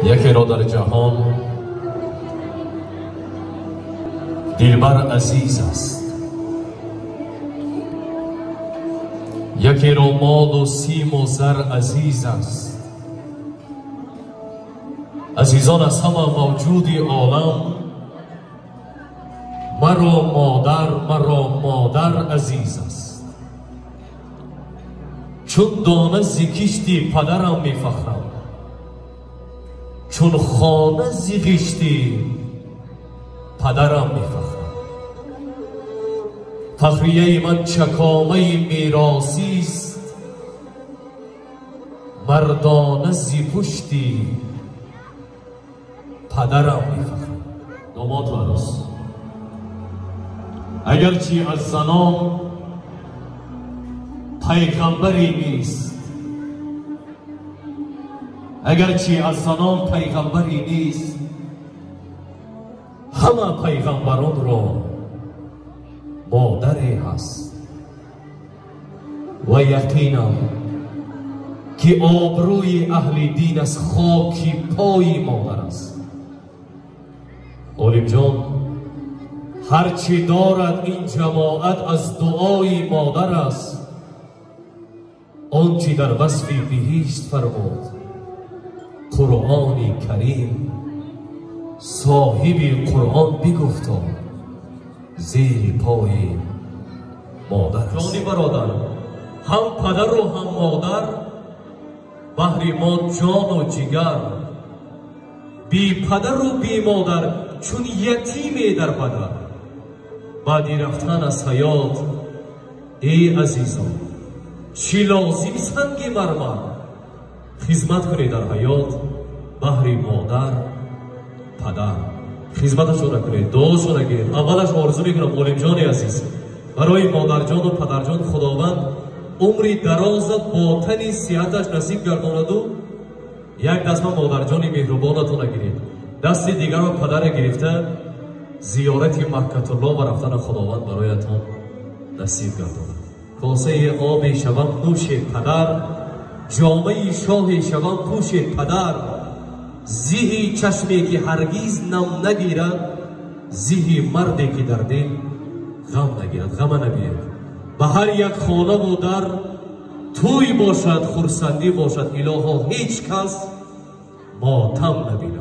یکی را در جهان دلبر عزیز است، یکی را مال و سیم و زر عزیز است. عزیزان از همه موجودی عالم مرا مادر عزیز است. چون دانه ز کشتی پدرم می فخرم، چون خانه ز کشتی پدرم می فخرم. فخریه من چکامه میراثی است، مردانه ز پشتی پدرم می فخرم. داماد و عروس اگرچه از زنان پیغمبری نیست، اگرچه از زنان پیغمبری نیست، همه پیغمبران را مادری هست. و یقینم که آبروی اهل دین از خاکی پای مادر است. عالم جان هرچی دارد این جماعت از دعای مادر است. آنچه در وصف بهشت فرمود قرآن کریم، صاحب قرآن بگفتا زیر پای مادر است. جانی برادر، هم پدر و هم مادر بهر ما جان و جگر، بی پدر و بی مادر چون یتیمی در بدر. بعدی رفتن از حیات ای عزیزان چی لازم سنگ مرمر، خدمت کنید در حیات بهر مادر پدر، خدمتشون کنید، دعاشون کنید. اولش آرزو میکنم عالم جان عزیز برای مادر جان و پدر جان خداوند عمری دراز باطنی صحتش نصیب گرداند و یک دست مادر جان مهربانتون گیرید، دست دیگر رو پدر گرفته زیارت مکه الله و رفتن خداوند برایتان نصیب گرداند. کاسه آب شوم نوش پدر، جامه شاه شوم پوش پدر. زیهی چشمی که هرگیز نم نگیرد، زیهی مردی که در دل غم نگیرد. غم نبیرد. به هر یک خانه و در توی باشد، خرسندی باشد، الها هیچ کس ماتم نبیند.